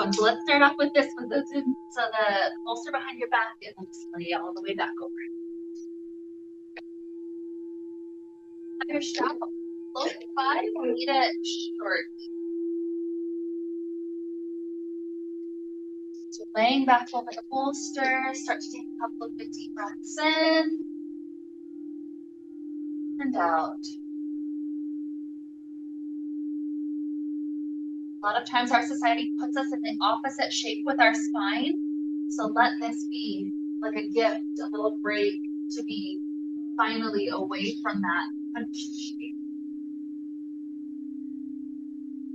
one. So let's start off with this one. So the bolster behind your back and then lay all the way back over. Have your strap close by or need it short. So laying back over the bolster, start to take a couple of big deep breaths in and out. A lot of times our society puts us in the opposite shape with our spine. So let this be like a gift, a little break to be finally away from that hunched shape.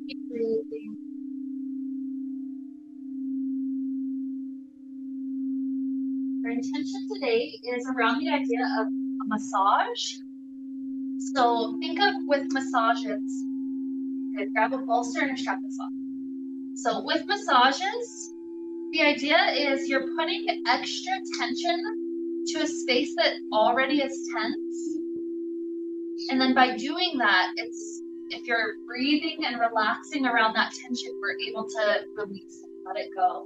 Keep breathing. Our intention today is around the idea of a massage. So think of with massages, okay, grab a bolster and a strap this on. So with massages, the idea is you're putting extra tension to a space that already is tense. And then by doing that, if you're breathing and relaxing around that tension, we're able to release and let it go.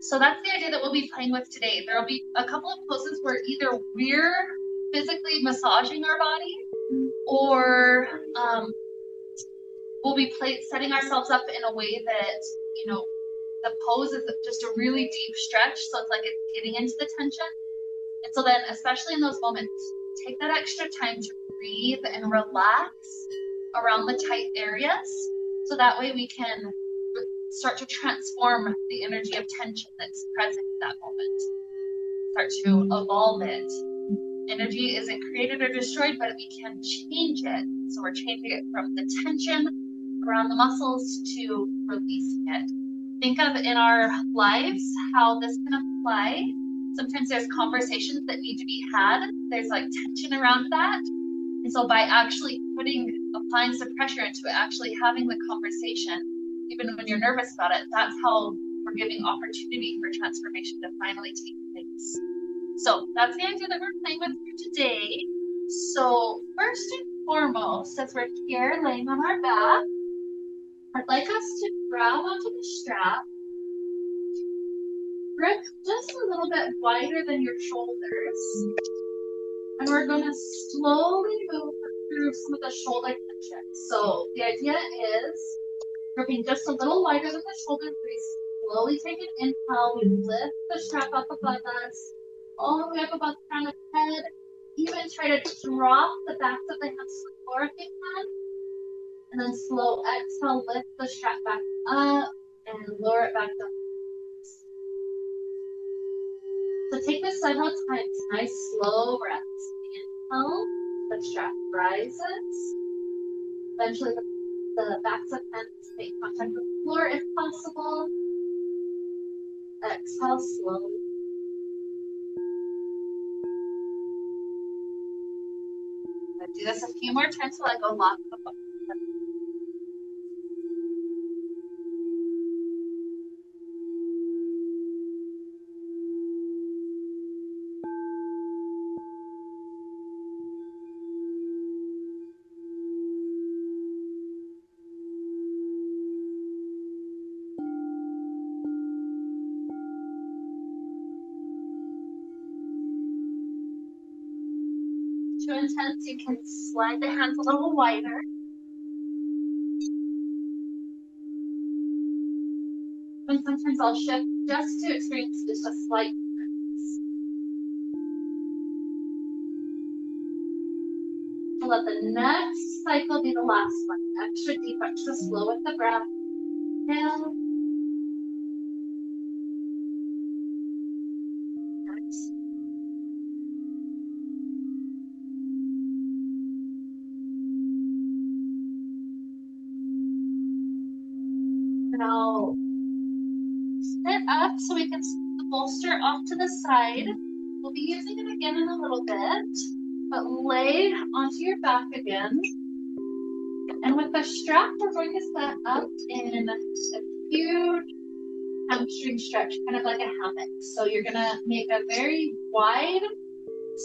So that's the idea that we'll be playing with today. There will be a couple of poses where either we're physically massaging our body or we'll be setting ourselves up in a way that, you know, the pose is just a really deep stretch. So it's like it's getting into the tension. And so then, especially in those moments, take that extra time to breathe and relax around the tight areas. So that way we can start to transform the energy of tension that's present at that moment. Start to evolve it. Energy isn't created or destroyed, but we can change it. So we're changing it from the tension around the muscles to releasing it. Think of in our lives how this can apply. Sometimes there's conversations that need to be had. There's like tension around that. And so by actually applying some pressure into it, actually having the conversation, even when you're nervous about it, that's how we're giving opportunity for transformation to finally take place. So that's the idea that we're playing with here today. So first and foremost, as we're here laying on our back, I'd like us to grab onto the strap, grip just a little bit wider than your shoulders, and we're going to slowly move through some of the shoulder tension. So the idea is gripping just a little wider than the shoulders. We slowly take an inhale, we lift the strap up above us, all the way up above the crown of the head. Even try to drop the backs of the hands to the floor if you can. And then slow exhale, lift the strap back up and lower it back down. So take this several times. Nice slow breaths. Inhale, the strap rises. Eventually the backs of hands make contact with the floor if possible. Exhale slowly. I'll do this a few more times till I go lock the book. Too intense, you can slide the hands a little wider. And sometimes I'll shift just to experience just a slight difference. So let the next cycle be the last one. Extra deep, extra slow with the breath. Inhale. Now sit up so we can sit the bolster off to the side. We'll be using it again in a little bit, but lay onto your back again. And with the strap, we're going to set up in a huge hamstring stretch, kind of like a hammock. So you're going to make a very wide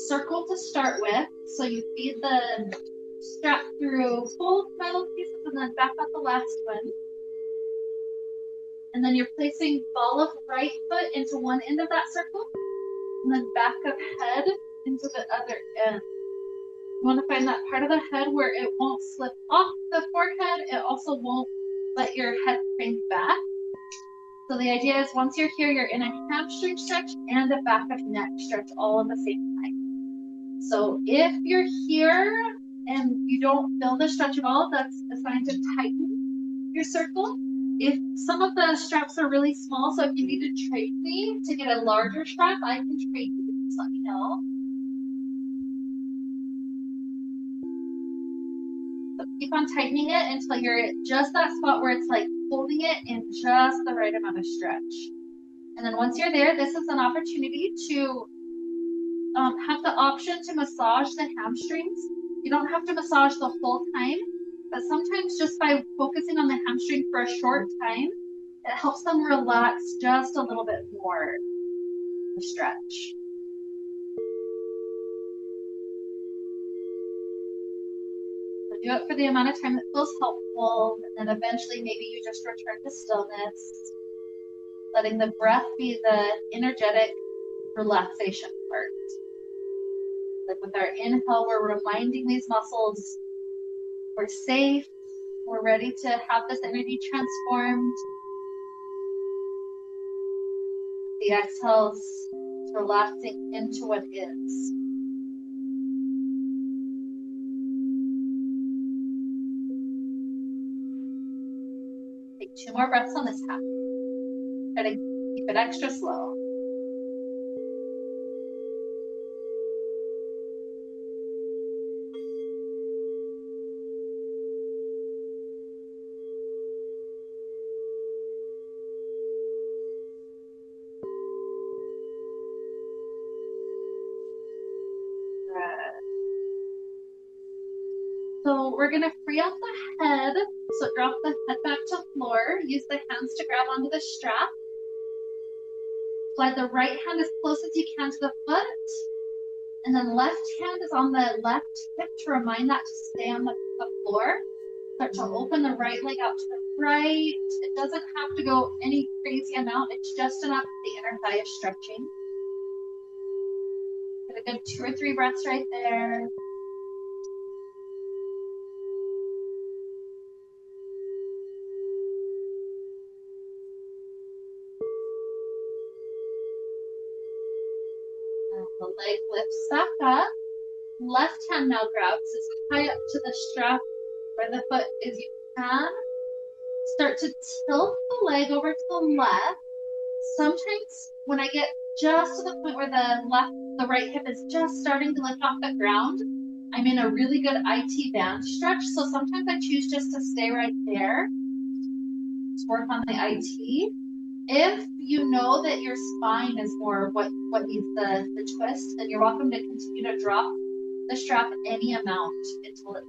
circle to start with. So you feed the strap through both metal pieces and then back up the last one. And then you're placing ball of right foot into one end of that circle, and then back of head into the other end. You want to find that part of the head where it won't slip off the forehead. It also won't let your head crank back. So the idea is once you're here, you're in a hamstring stretch and a back of neck stretch all at the same time. So if you're here and you don't feel the stretch at all, that's a sign to tighten your circle. If some of the straps are really small, so if you need to trade me to get a larger strap, I can trade you. Just let me know. So keep on tightening it until you're at just that spot where it's like holding it in just the right amount of stretch. And then once you're there, this is an opportunity to have the option to massage the hamstrings. You don't have to massage the whole time, but sometimes just by focusing on the hamstring for a short time, it helps them relax just a little bit more. Stretch. So do it for the amount of time that feels helpful, and then eventually maybe you just return to stillness, letting the breath be the energetic relaxation part. Like with our inhale, we're reminding these muscles we're safe, we're ready to have this energy transformed. The exhales, relaxing into what is. Take 2 more breaths on this half. Try to keep it extra slow. So we're going to free up the head. So drop the head back to floor. Use the hands to grab onto the strap. Slide the right hand as close as you can to the foot. And then left hand is on the left hip to remind that to stay on the floor. Start to open the right leg out to the right. It doesn't have to go any crazy amount. It's just enough the inner thigh is stretching. Get a good 2 or 3 breaths right there. The leg lifts back up. Left hand now grabs as high up to the strap where the foot is you can. Start to tilt the leg over to the left. Sometimes when I get just to the point where the right hip is just starting to lift off the ground, I'm in a really good IT band stretch. So sometimes I choose just to stay right there. Let's work on the IT. If you know that your spine is more what needs the twist, then you're welcome to continue to drop the strap any amount until it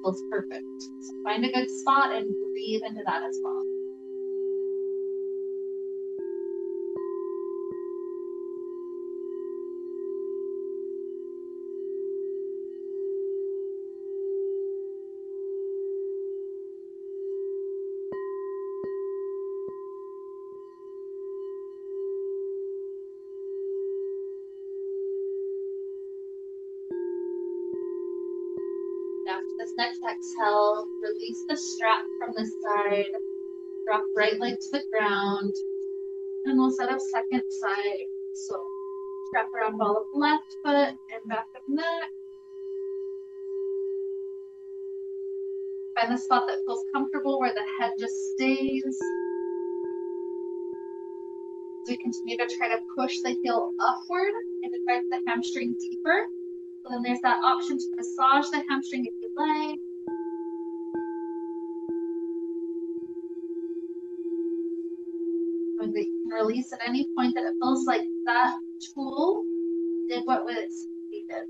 feels perfect. So find a good spot and breathe into that as well. After this next exhale, release the strap from the side, drop right leg to the ground, and we'll set up second side. So strap around ball of left foot and back of neck. Find the spot that feels comfortable where the head just stays. As we continue to try to push the heel upward and to drive the hamstring deeper. So then there's that option to massage the hamstring if you like. And you can release at any point that it feels like that tool did what was needed.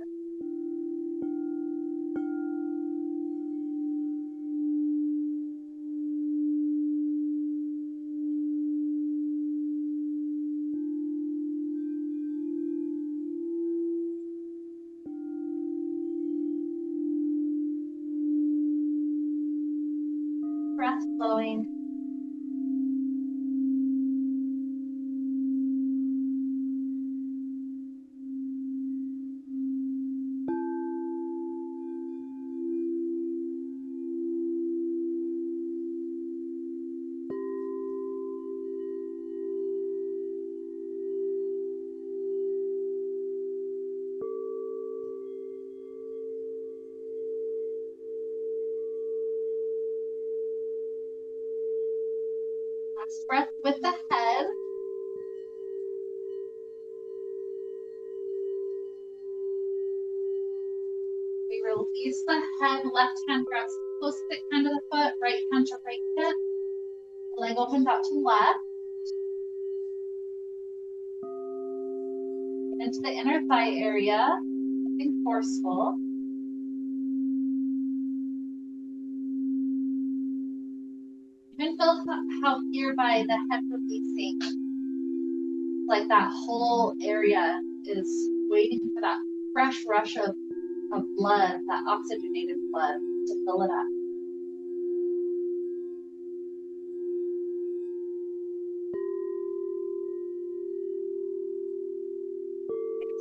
Breath flowing. Last breath with the head. We release the head, left hand grabs close to the end of the foot, right hand to right hip. Leg opens out to left. Get into the inner thigh area, nothing forceful. Even feel how here by the head releasing, like that whole area is waiting for that fresh rush of blood, that oxygenated blood to fill it up.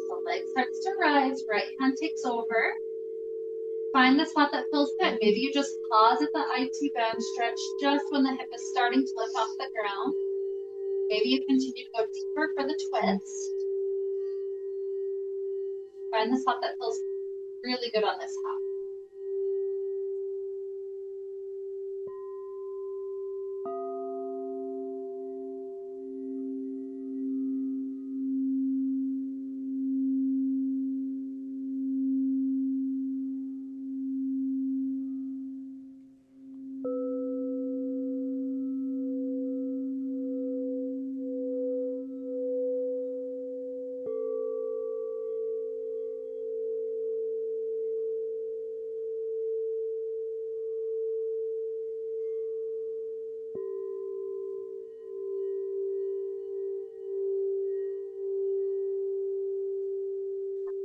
So leg starts to rise, right hand takes over. Find the spot that feels good. Maybe you just pause at the IT band stretch just when the hip is starting to lift off the ground. Maybe you continue to go deeper for the twist. Find the spot that feels really good on this half.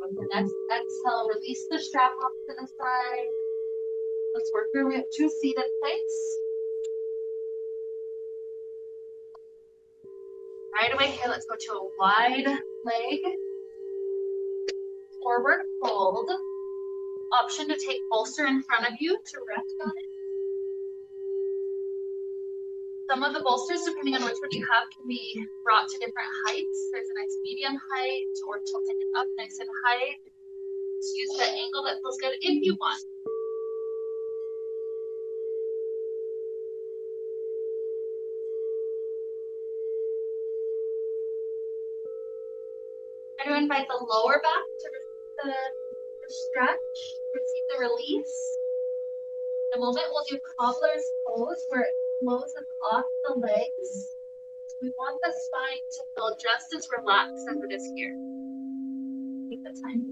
With the next exhale, release the strap off to the side. Let's work our way up to a seated place. Right away here, let's go to a wide leg. Forward fold. Option to take bolster in front of you to rest on it. Some of the bolsters, depending on which one you have, can be brought to different heights. There's a nice medium height or tilting it up nice and high. Just use the angle that feels good if you want. Try to invite the lower back to receive the stretch, receive the release. In a moment, we'll do cobbler's pose where it closes off the legs. We want the spine to feel just as relaxed as it is here. Take the time.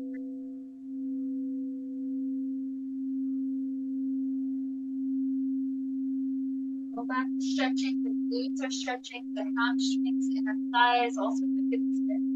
Go back to stretching. The glutes are stretching, the hamstrings, inner thighs, also the good spin.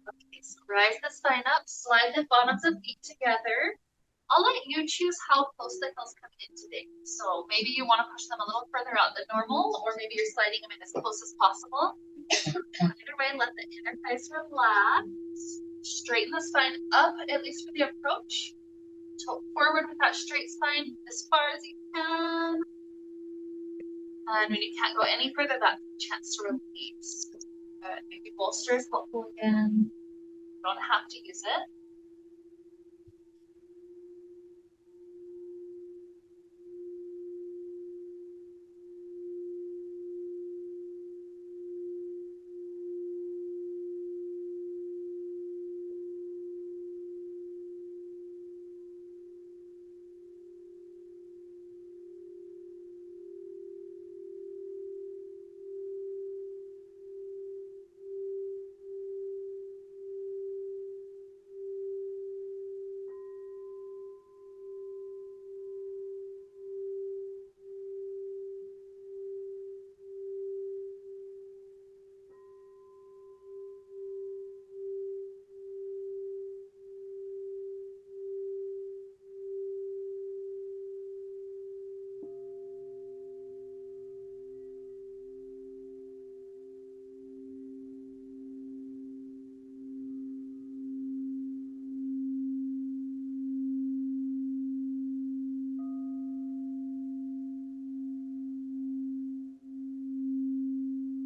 Okay, so rise the spine up, slide the bottoms of feet together. I'll let you choose how close the heels come in today. So maybe you want to push them a little further out than normal, or maybe you're sliding them in as close as possible. Either way, let the inner thighs relax. Straighten the spine up, at least for the approach. Tilt forward with that straight spine as far as you can. And when you can't go any further, that's a chance to release. Maybe bolster is helpful again. You don't have to use it.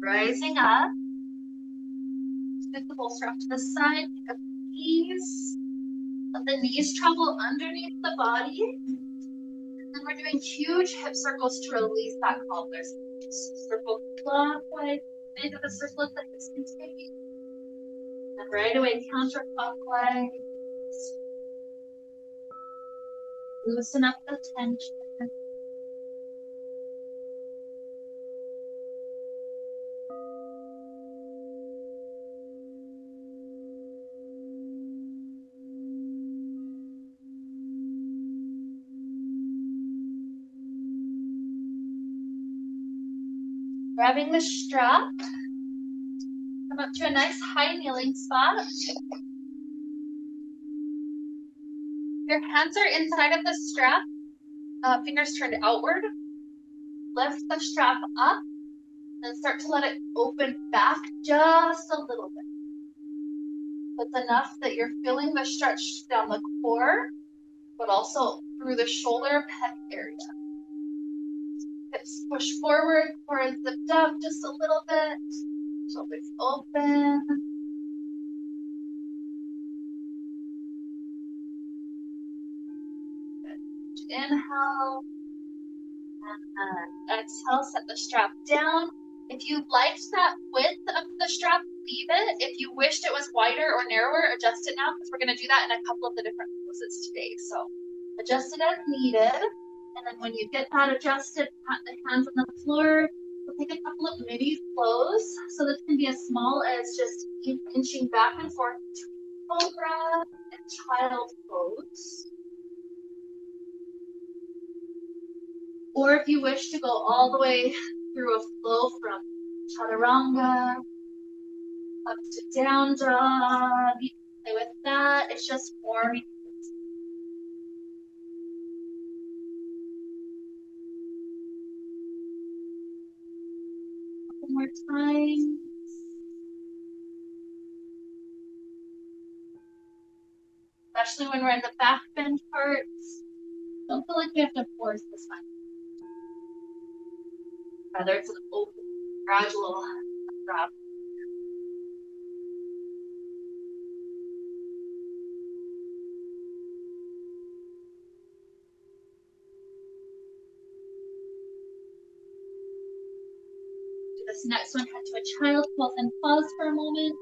Rising up. Scoot the bolster off to the side. Pick up the knees. Let the knees travel underneath the body. And then we're doing huge hip circles to release that collar. Just circle clockwise. Into the circle that is continuing. And right away, counterclockwise. Loosen up the tension. Grabbing the strap. Come up to a nice high kneeling spot. Your hands are inside of the strap. Fingers turned outward. Lift the strap up. Then start to let it open back just a little bit. That's enough that you're feeling the stretch down the core, but also through the shoulder pec area. Hips push forward, core is zipped up just a little bit. Shoulders open. Good. Inhale. And exhale, set the strap down. If you liked that width of the strap, leave it. If you wished it was wider or narrower, adjust it now, because we're going to do that in a couple of the different poses today. So adjust it as needed. And then when you get that adjusted, pat the hands on the floor. We'll take a couple of mini flows. So this can be as small as just inching back and forth between cobra and child pose. Or if you wish to go all the way through a flow from chaturanga up to down dog, you can play with that. It's just warming. One more time. Especially when we're in the back bend parts. Don't feel like we have to force this one. Rather, it's an open, gradual drop. Do this next one, head to a child pose and pause for a moment.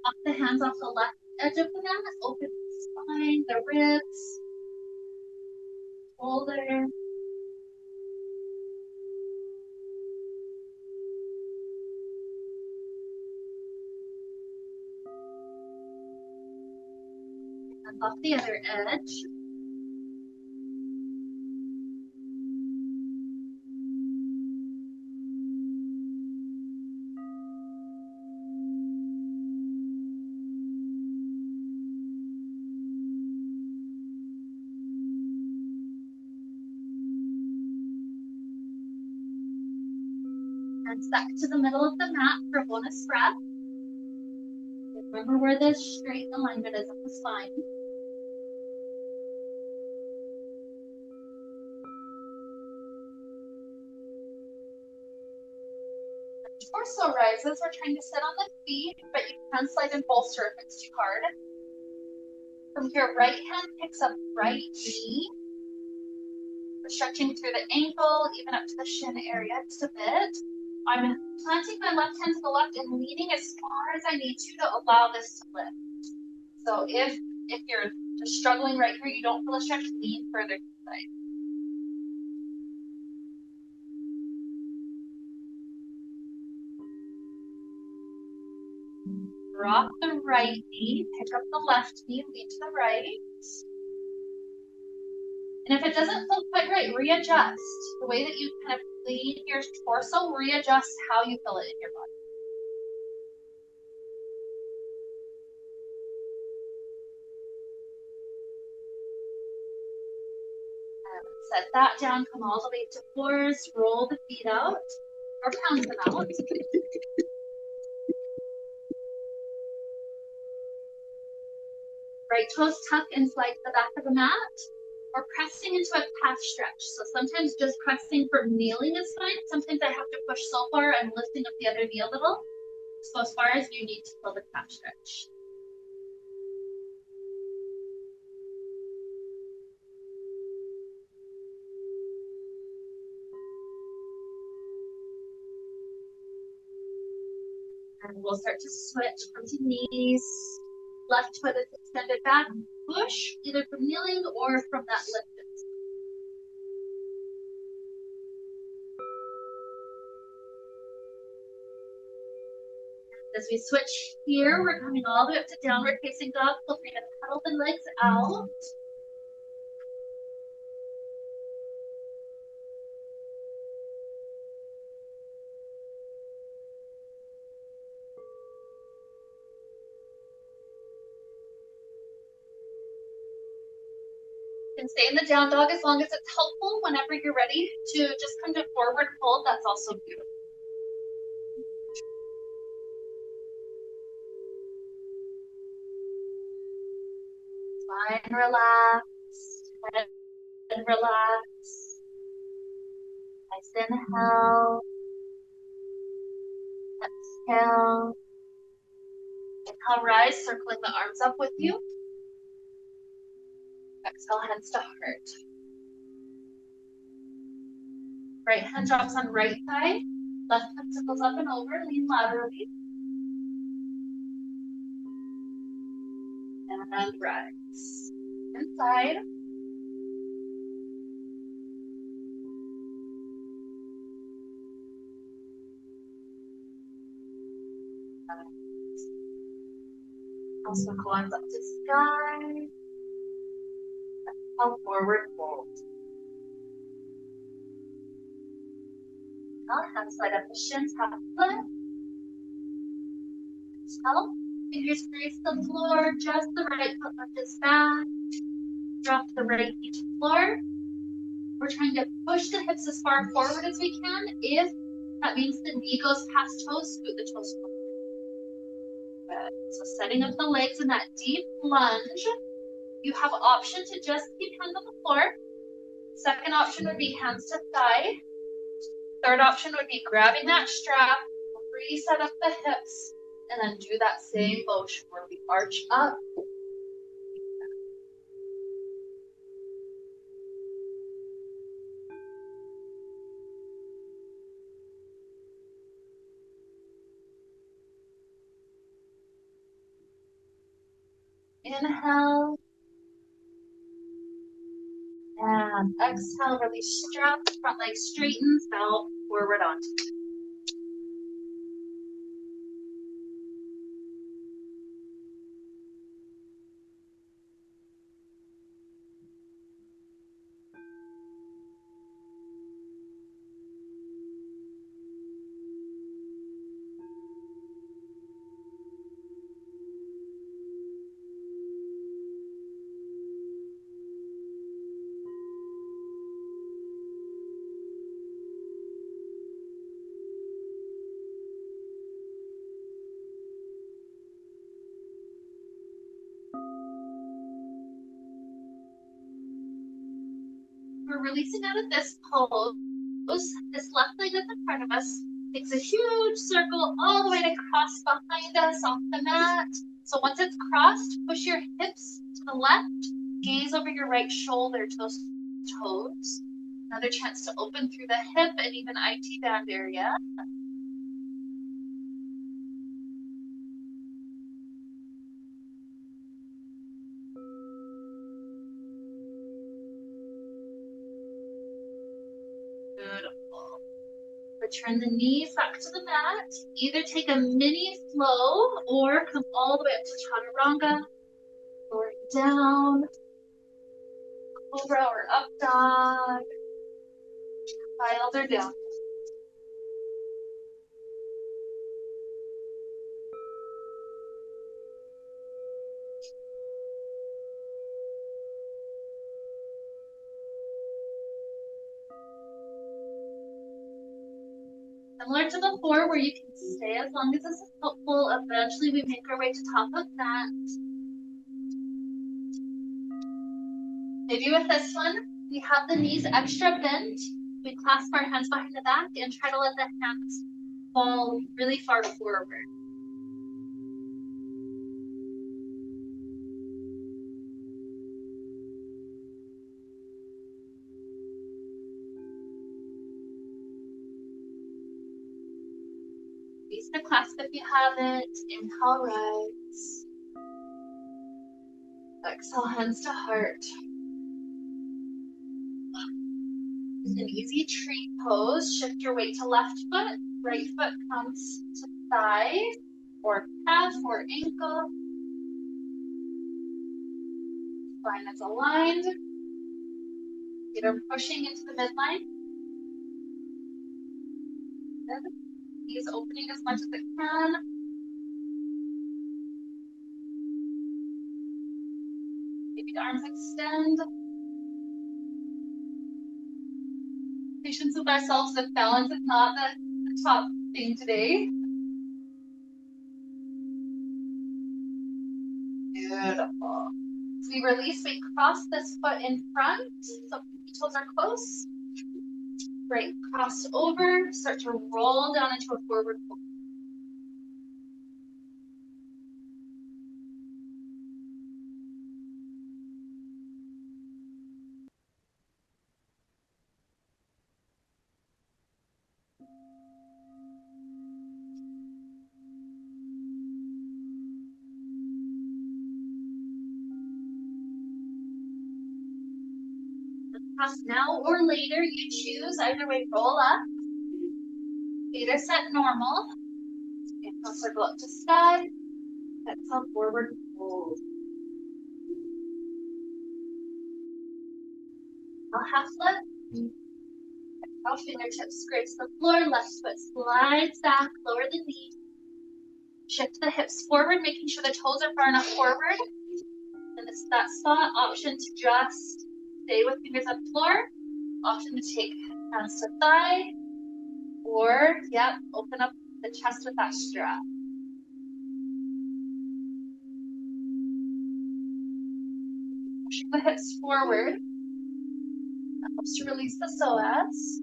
Up the hands off the left edge of the mat, open the spine, the ribs. Shoulder. And off the other edge. Hands back to the middle of the mat for a bonus breath. Remember where this straight alignment is on the spine. Torso rises. We're trying to sit on the feet, but you can slide and bolster if it's too hard. From here, right hand picks up right knee. We're stretching through the ankle, even up to the shin area just a bit. I'm planting my left hand to the left and leaning as far as I need to allow this to lift. So if you're just struggling right here, you don't feel a stretch, lean further to the side. Drop the right knee, pick up the left knee, lean to the right. And if it doesn't feel quite right, readjust. The way that you kind of lean your torso, readjust how you feel it in your body. Set that down, come all the way to floors, roll the feet out, or pound them out. Right toes tuck and slide to the back of the mat, We're pressing into a calf stretch. So sometimes just pressing for kneeling is fine. Sometimes I have to push so far I'm lifting up the other knee a little. So as far as you need to feel the calf stretch. And we'll start to switch from to knees. Left foot is extended back. Push either from kneeling or from that lift. As we switch here, we're coming all the way up to downward facing dog. Feel free to pedal the legs out. You can stay in the down dog as long as it's helpful. Whenever you're ready to just come to forward fold, that's also beautiful. Fine, relax, and relax. Nice inhale, exhale. Inhale, rise, circling the arms up with you. Exhale, hands to heart. Right hand drops on right thigh. Left hand circles up and over, lean laterally. And rise. Inside. Also arms up to sky. Exhale, forward fold. Exhale, hands slide up the shins, half foot. Exhale, fingers grace the floor, just the right foot lifts back. Drop the right knee to the floor. We're trying to push the hips as far forward as we can. If that means the knee goes past toes, scoot the toes forward. Good. So setting up the legs in that deep lunge. You have option to just keep hands on the floor. Second option would be hands to thigh. Third option would be grabbing that strap, reset up the hips, and then do that same motion where we arch up. Inhale. And exhale, release strap, front leg straightens, belt forward onto. We're releasing out of this pose. This left leg that's in front of us takes a huge circle all the way to cross behind us off the mat. So once it's crossed, push your hips to the left, gaze over your right shoulder to those toes. Another chance to open through the hip and even IT band area. Beautiful. Return the knees back to the mat. Either take a mini flow or come all the way up to chaturanga. Lower down. Cobra or up dog. Child or down. Similar to before, where you can stay as long as this is helpful. Eventually, we make our way to top of that. Maybe with this one, we have the knees extra bent. We clasp our hands behind the back and try to let the hands fall really far forward. Release the clasp if you have it. Inhale, rise. Exhale, hands to heart. An easy tree pose. Shift your weight to left foot. Right foot comes to thigh or calf or ankle. Spine is aligned. Feet are pushing into the midline. Knees opening as much as it can. Maybe the arms extend. Patience with ourselves if balance is not the top thing today. Beautiful. As we release, we cross this foot in front. So toes are close. Right, cross over. Start to roll down into a forward fold. Cross now or later, you choose. Either way, roll up. Feet are set normal. Inhale, circle up to sky. Exhale, forward fold. Exhale, half lift. Exhale, fingertips scrapes the floor. Left foot slides back, lower the knee. Shift the hips forward, making sure the toes are far enough forward. And this is that spot. Option to just stay with fingers on floor. Option to take hands to thigh. Or, yep, open up the chest with that strap. Pushing the hips forward. That helps to release the psoas.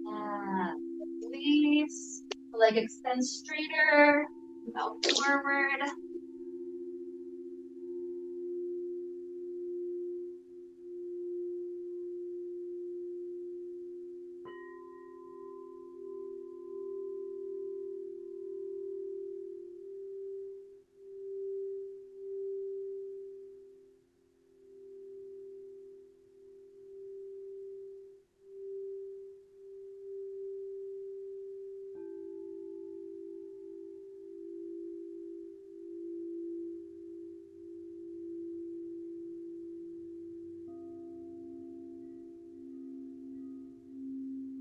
And release. The leg extends straighter. Mouth forward.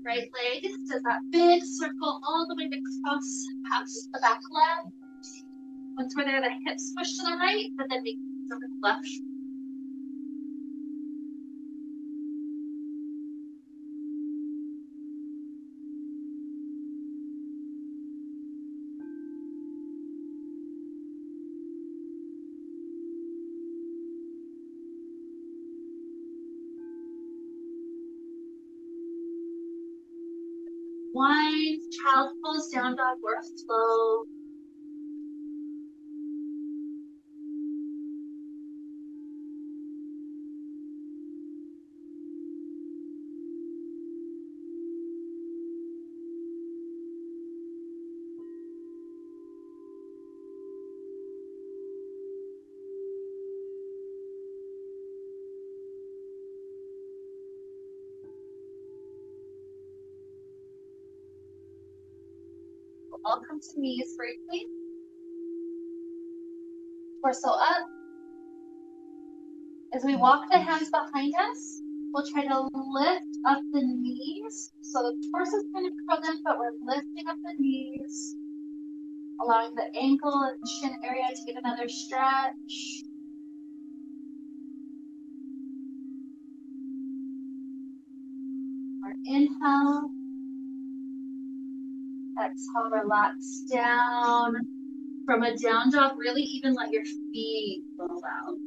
Right leg does that big circle all the way across past the back leg. Once we're there, the hips push to the right, but then make the left. Wind, child pose, down dog or flow. All come to knees briefly. Torso up. As we walk the hands behind us, we'll try to lift up the knees. So the torso is kind of curled in, but we're lifting up the knees, allowing the ankle and shin area to get another stretch. Our inhale. Exhale, relax down. From a down dog, really even let your feet flow out.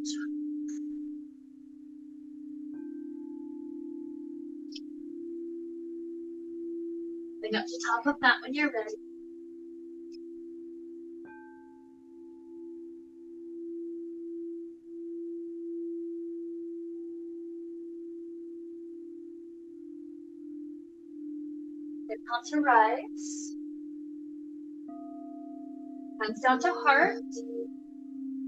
Bring up to top of that when you're ready. Inhale to rise. Hands down to heart.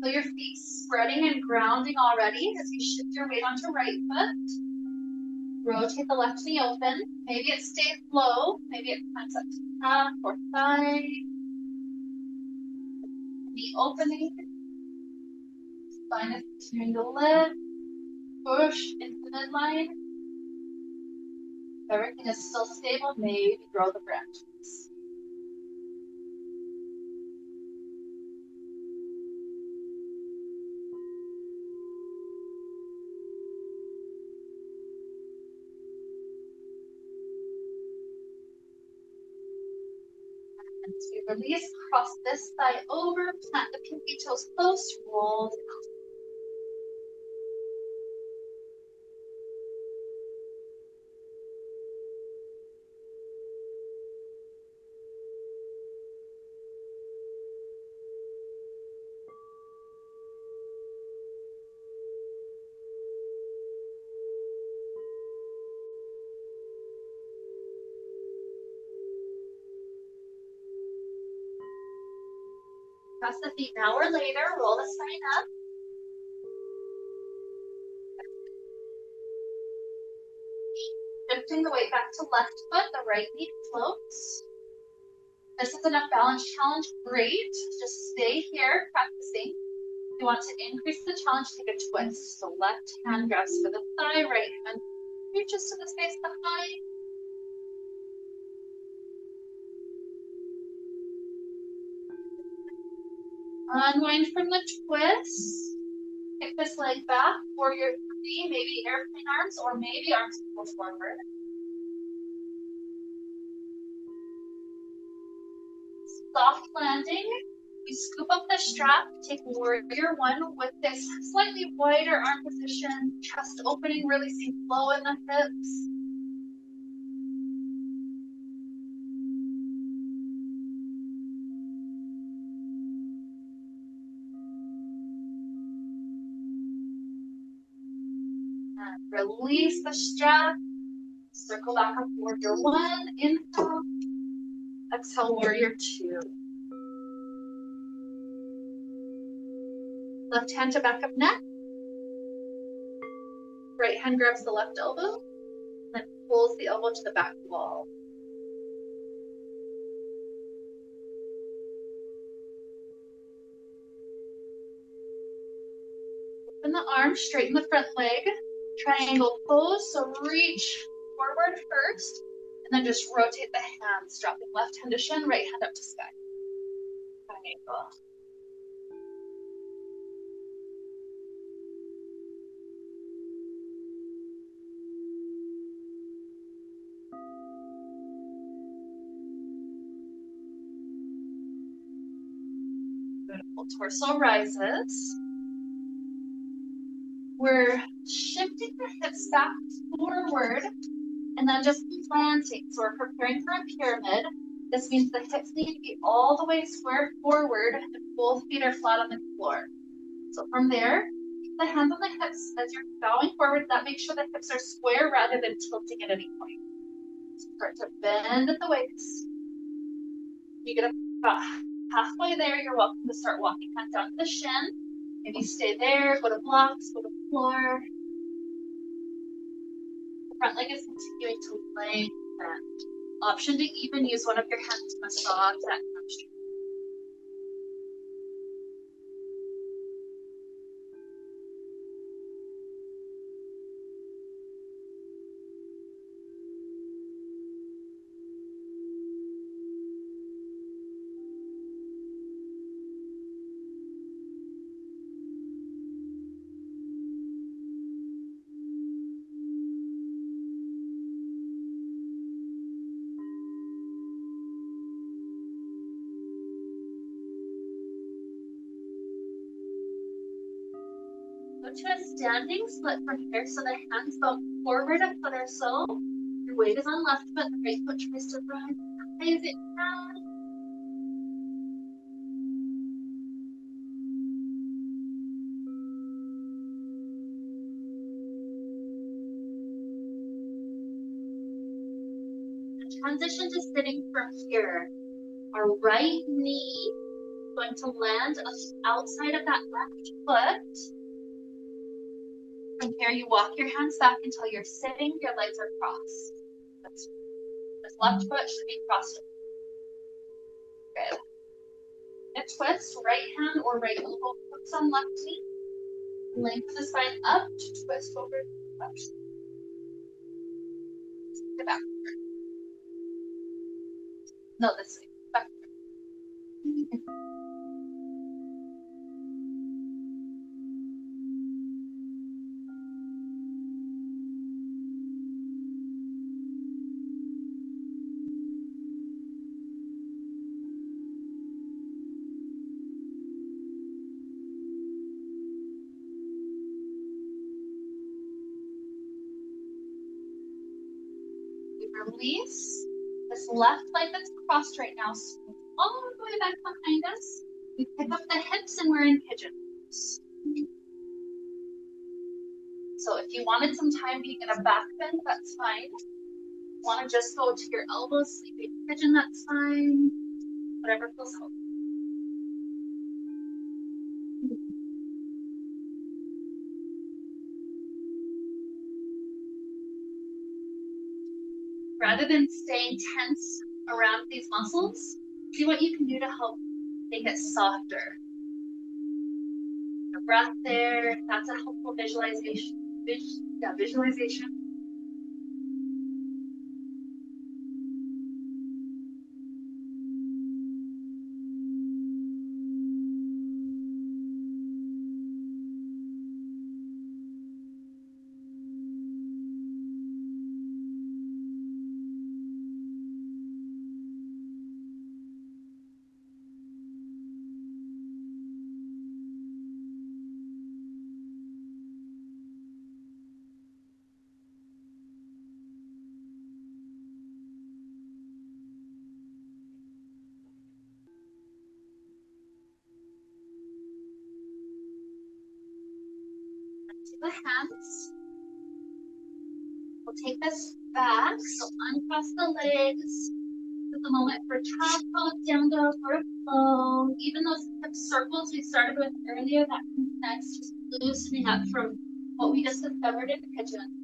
Feel your feet spreading and grounding already as you shift your weight onto right foot. Rotate the left knee open. Maybe it stays low. Maybe it climbs up to calf or thigh. Knee opening. Spine is continuing to lift. Push into midline. If everything is still stable, maybe grow the branches. And to release, cross this thigh over, plant the pinky toes close, roll down. Cross the feet now or later, roll the spine up. Shifting the weight back to left foot, the right knee floats. This is enough balance challenge, great. Just stay here practicing. If you want to increase the challenge, take a twist. So left hand grabs for the thigh, right hand reaches to the space behind. Unwind from the twist. Kick this leg back, warrior three, maybe airplane arms, or maybe arms pull forward. Soft landing. You scoop up the strap, take warrior one with this slightly wider arm position, chest opening, releasing flow in the hips. And release the strap. Circle back up, warrior one, inhale. Exhale, warrior two. Left hand to back of neck. Right hand grabs the left elbow, then pulls the elbow to the back wall. Open the arm, straighten the front leg. Triangle pose, so reach forward first, and then just rotate the hands, dropping left hand to shin, right hand up to sky. Triangle. Beautiful. Torso rises. We're shifting the hips back forward and then just planting. So we're preparing for a pyramid. This means the hips need to be all the way square forward and both feet are flat on the floor. So from there, keep the hands on the hips as you're bowing forward. That makes sure the hips are square rather than tilting at any point. Start to bend at the waist. You get about halfway there, you're welcome to start walking hands down to the shin. Maybe stay there, go to blocks, go to floor. The front leg is continuing to lengthen. Option to even use one of your hands to massage that hamstring. Go to a standing split from here, so the hands go forward a foot or so. Your weight is on left foot, the right foot tries to rise as high as it can. And transition to sitting from here. Our right knee is going to land on the outside of that left foot. From here, you walk your hands back until you're sitting, your legs are crossed. This left foot should be crossed. Good. A twist, right hand or right elbow hooks on left knee. Lengthen the spine up to twist over to left. Get back. No, this way. Back. Release this left leg that's crossed right now, all the way back behind us. We pick up the hips and we're in pigeon pose. So if you wanted some time being in a back bend, that's fine. If you want to just go to your elbows, sleeping pigeon, that's fine. Whatever feels helpful. Rather than staying tense around these muscles, see what you can do to help make it softer. A breath there, that's a helpful visualization. Visualization. The hands. We'll take this back, so uncross the legs. At the moment for top pose, down dog, or a flow. Even those hip circles we started with earlier, that connects, just loosening up from what we just discovered in the pigeon.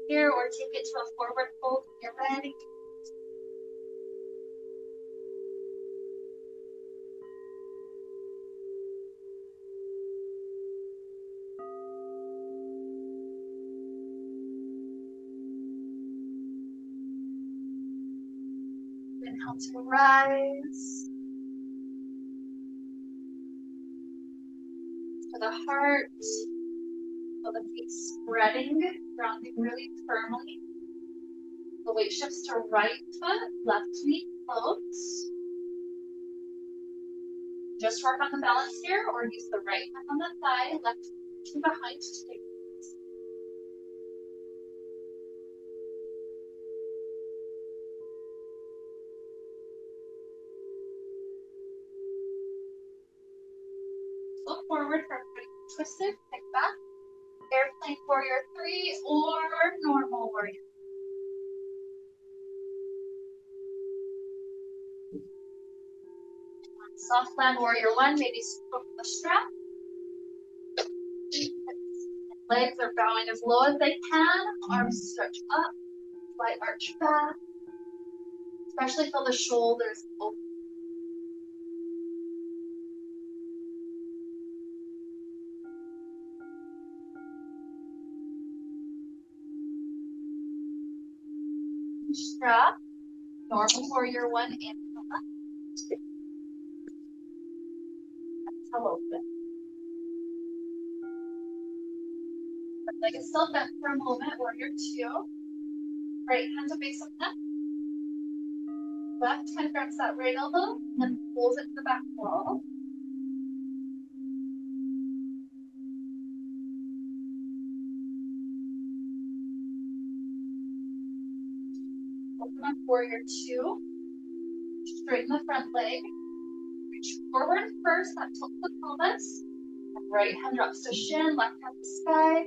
Here or take it to a forward fold when you're ready. Inhale to rise. To the heart. Feel the feet spreading, grounding really firmly. The weight shifts to right foot, left knee floats. Just work on the balance here, or use the right hand on the thigh, left to behind to take this. Look forward for everybody twisted, pick back. Airplane warrior 3 or normal warrior. Soft land warrior 1, maybe scoop the strap. Legs are bowing as low as they can. Arms stretch up, slight arch back. Especially feel the shoulders open. Strap, normal warrior 1 and Exhale, open. Leg is still bent for a moment, warrior two. Right hand to base of neck. Left hand grabs that right elbow and then pulls it to the back wall. Open up warrior two. Straighten the front leg. Reach forward first, that tilts the pelvis. Right hand drops to shin, left hand to sky.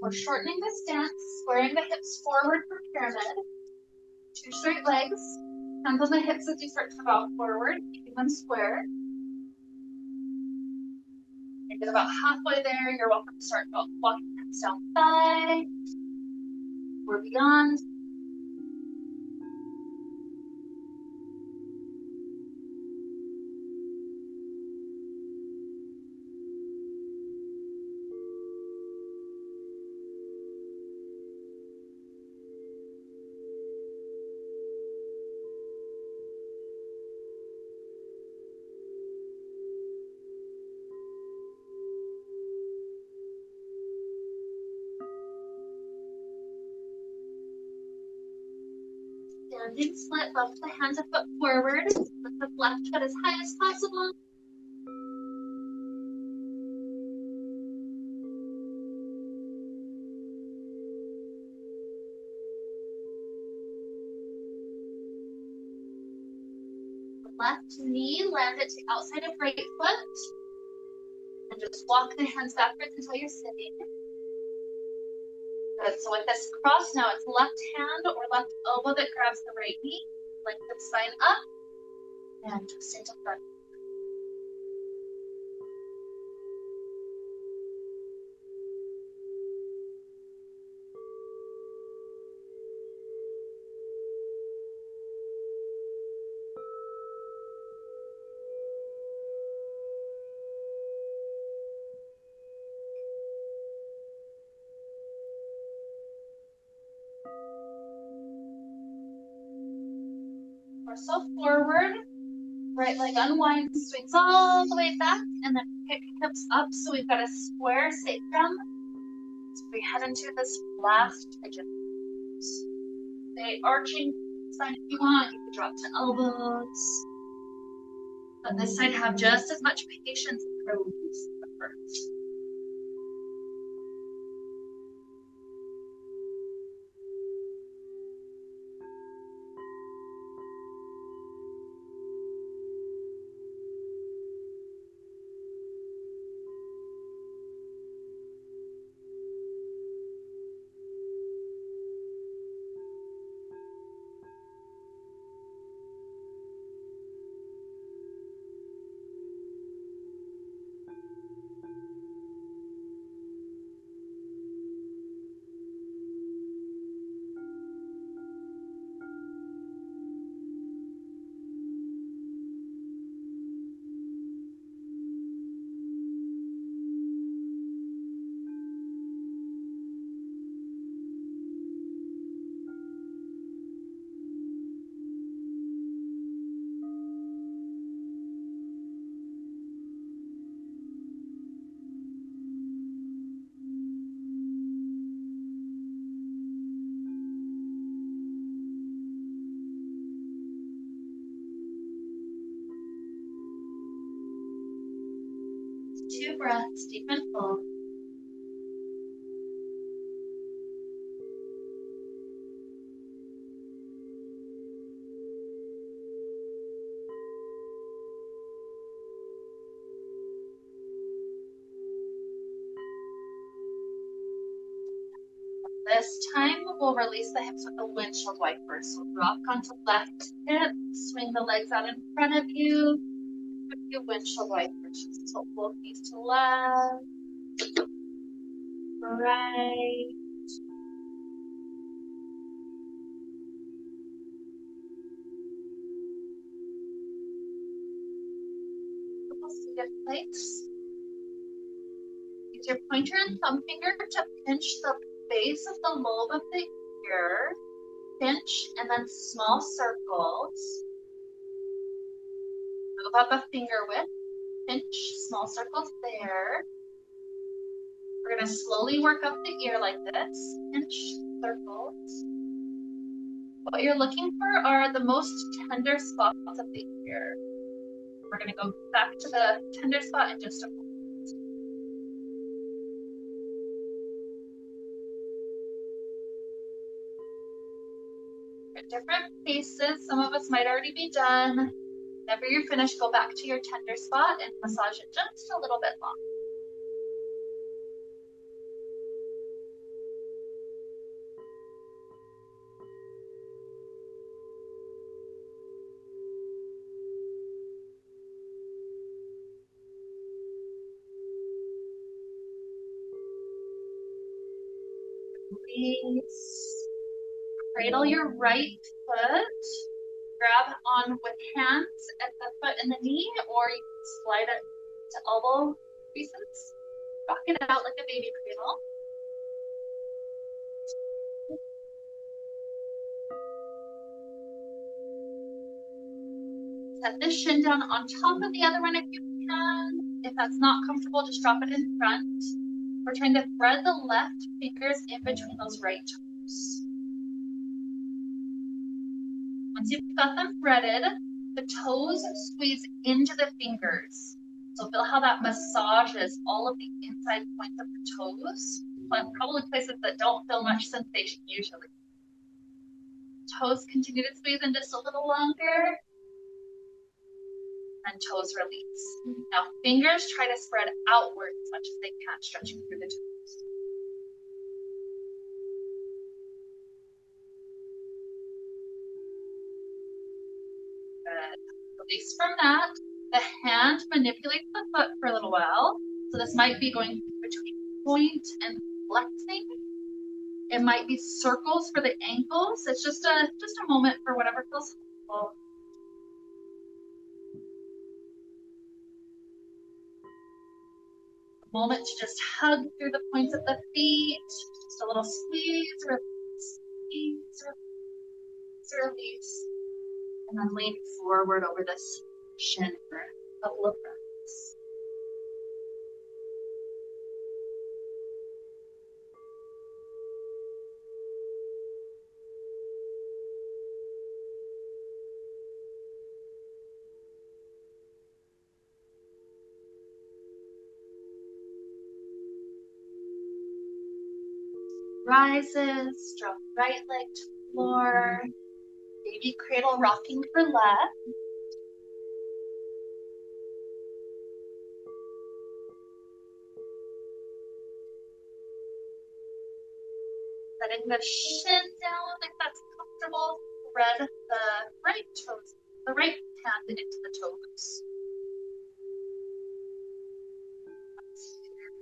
We're shortening the stance, squaring the hips forward for pyramid. Two straight legs. Hands on the hips as you start to bow forward, keeping them square. You get about halfway there, you're welcome to start walking hands down thigh or beyond. Standing split, lift the hands a foot forward. Lift the left foot as high as possible. Left knee, land it to outside of right foot. And just walk the hands backwards until you're sitting. Good. So with this cross now, it's left hand or left elbow that grabs the right knee. Lengthen the spine up and twist into front. Torso forward, right leg unwinds, swings all the way back, and then kick hips up. So we've got a square sacrum. So we head into this last pigeon. Stay arching spine if you want. You can drop to elbows. On this side, have just as much patience and release the first. Two breaths, deep and full. This time, we'll release the hips with the windshield wiper. So rock onto left hip, swing the legs out in front of you. With your windshield wiper, just tilt both knees to left, right. meditative place. Use your pointer and thumb finger to pinch the base of the lobe of the ear. Pinch and then small circles. Move up a finger width. Pinch, small circles there. We're going to slowly work up the ear like this. Pinch, circles. What you're looking for are the most tender spots of the ear. We're going to go back to the tender spot in just a moment. At different paces, some of us might already be done. Whenever you're finished, go back to your tender spot and massage it just a little bit longer. Release. Cradle your right foot. Grab on with hands at the foot and the knee, or you can slide it to elbow creases. Rock it out like a baby cradle. Set this shin down on top of the other one if you can. If that's not comfortable, just drop it in front. We're trying to thread the left fingers in between those right toes. Once you've got them threaded, the toes squeeze into the fingers. So feel how that massages all of the inside points of the toes, but probably places that don't feel much sensation usually. Toes continue to squeeze in just a little longer. And toes release. Now fingers try to spread outward as much as they can, stretching through the toes. Good. Release from that. The hand manipulates the foot for a little while. So this might be going between point and flexing. It might be circles for the ankles. It's just a moment for whatever feels helpful. Moment to just hug through the points of the feet. Just a little squeeze, release, squeeze, release, release. And then lean forward over this shin for a couple of breaths. Rises, drop right leg to floor. Baby cradle rocking for left. Letting the shin down if that's comfortable. Thread the right toes, the right hand into the toes.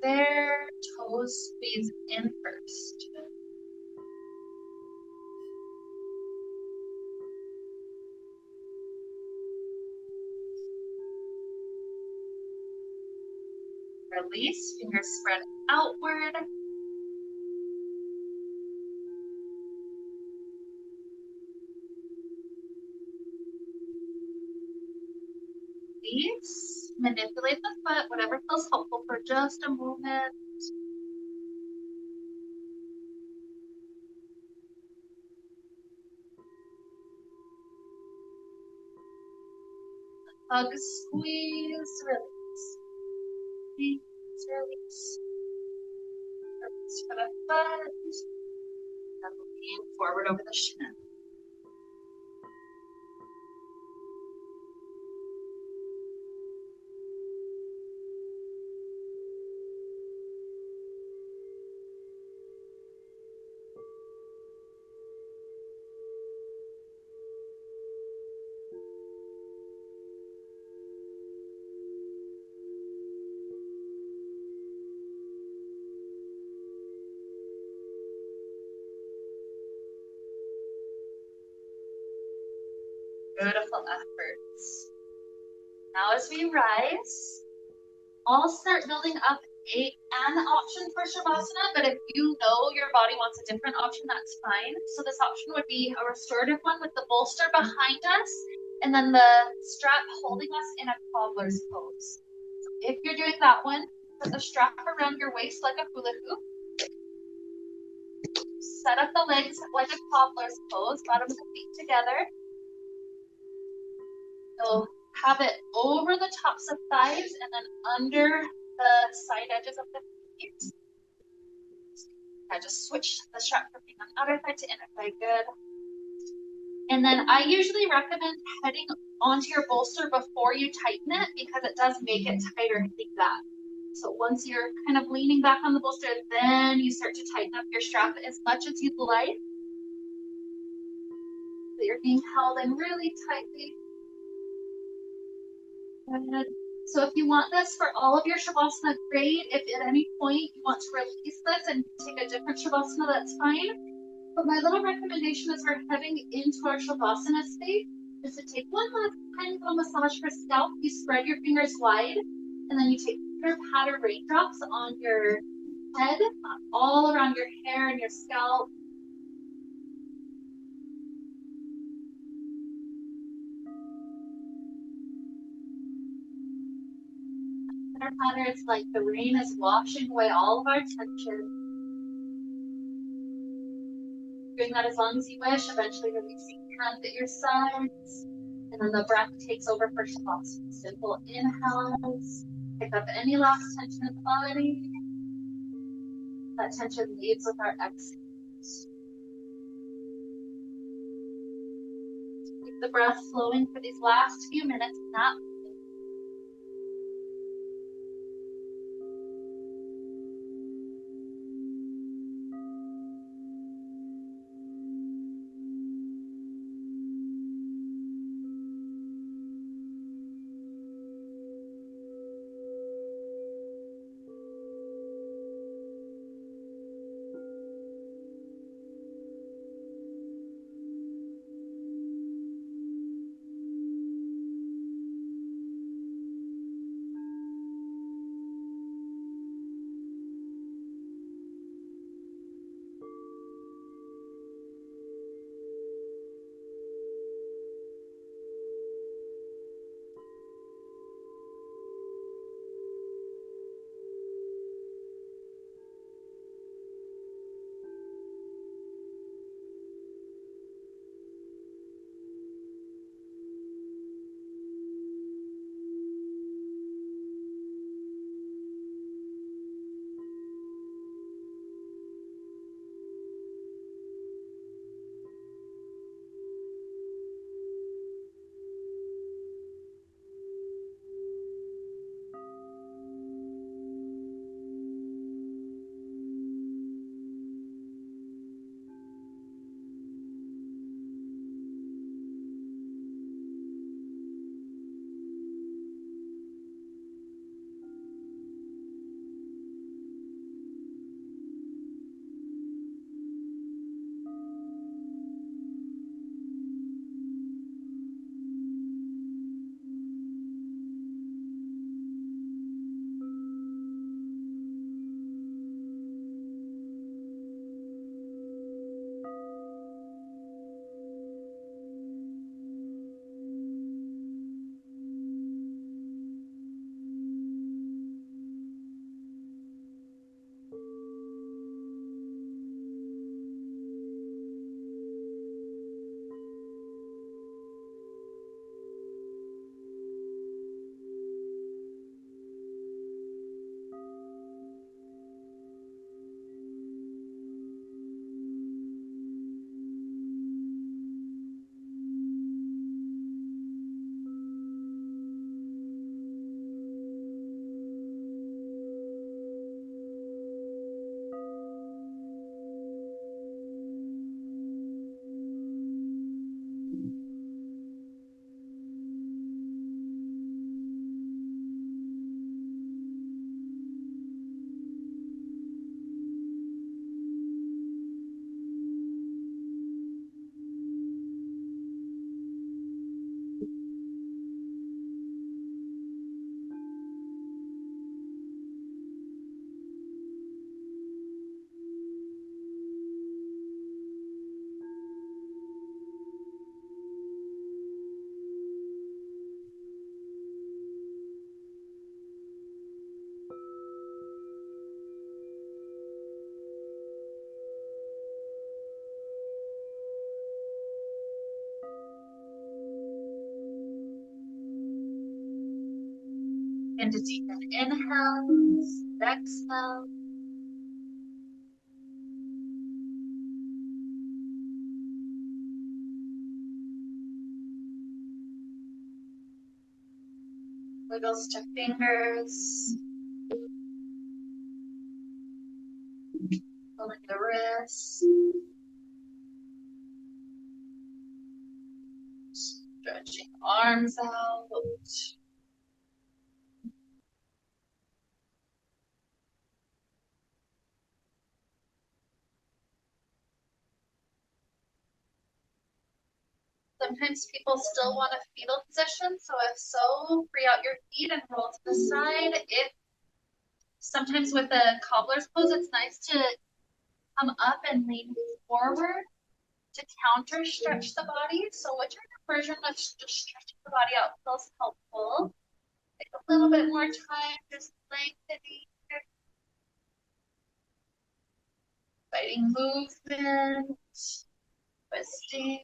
There, toes squeeze in first. Release, fingers spread outward. Release, manipulate the foot, whatever feels helpful for just a moment. Hug, squeeze, release. Release, release. Release for the foot. And lean forward over the shin. Beautiful efforts. Now as we rise, I'll start building up an option for Shavasana, but if you know your body wants a different option, that's fine. So this option would be a restorative one with the bolster behind us, and then the strap holding us in a cobbler's pose. So if you're doing that one, put the strap around your waist like a hula hoop. Set up the legs like a cobbler's pose, bottoms of feet together. So have it over the tops of thighs and then under the side edges of the feet. I just switch the strap from being on outer thigh to inner thigh. Good. And then I usually recommend heading onto your bolster before you tighten it because it does make it tighter like that. So once you're kind of leaning back on the bolster, then you start to tighten up your strap as much as you'd like. So you're being held in really tightly. Good. So if you want this for all of your Shavasana, great. If at any point you want to release this and take a different Shavasana, that's fine. But my little recommendation as we're heading into our Shavasana state is to take one last tiny little massage for scalp. You spread your fingers wide, and then you take patter raindrops on your head, all around your hair and your scalp. Patter, it's like the rain is washing away all of our tension. Doing that as long as you wish, eventually releasing hands at your sides. And then the breath takes over for Shavasana. Simple inhales. Pick up any last tension in the body. That tension leaves with our exhales. Keep the breath flowing for these last few minutes. Not Begin to deepen inhales, exhale. Wiggles to fingers. Pulling the wrists. Stretching arms out. Sometimes people still want a fetal position, so if so, free out your feet and roll to the side. If sometimes with a cobbler's pose, it's nice to come up and lean forward to counter stretch the body. So whichever version of just stretching the body out feels helpful. Take a little bit more time, just lengthening, fighting movement, twisting.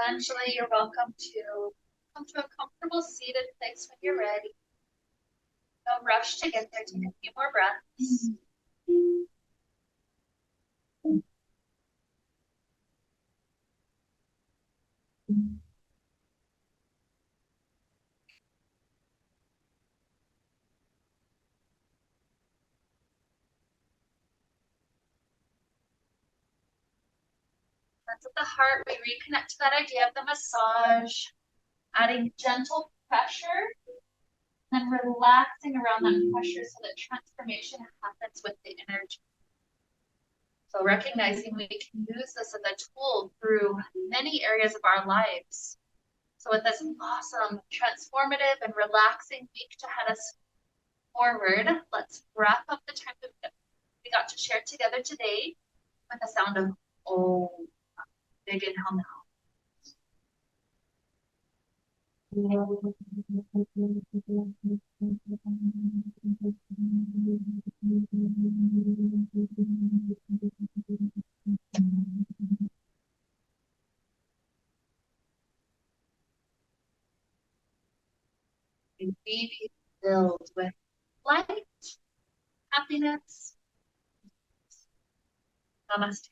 Eventually, you're welcome to come to a comfortable seated place when you're ready. No rush to get there. Take a few more breaths. That's at the heart. We reconnect to that idea of the massage, adding gentle pressure, and relaxing around that pressure so that transformation happens with the energy. So recognizing we can use this as a tool through many areas of our lives. So with this awesome, transformative, and relaxing week to head us forward, let's wrap up the time that we got to share together today with the sound of oh, big inhale now. And be filled with light, happiness. Namaste.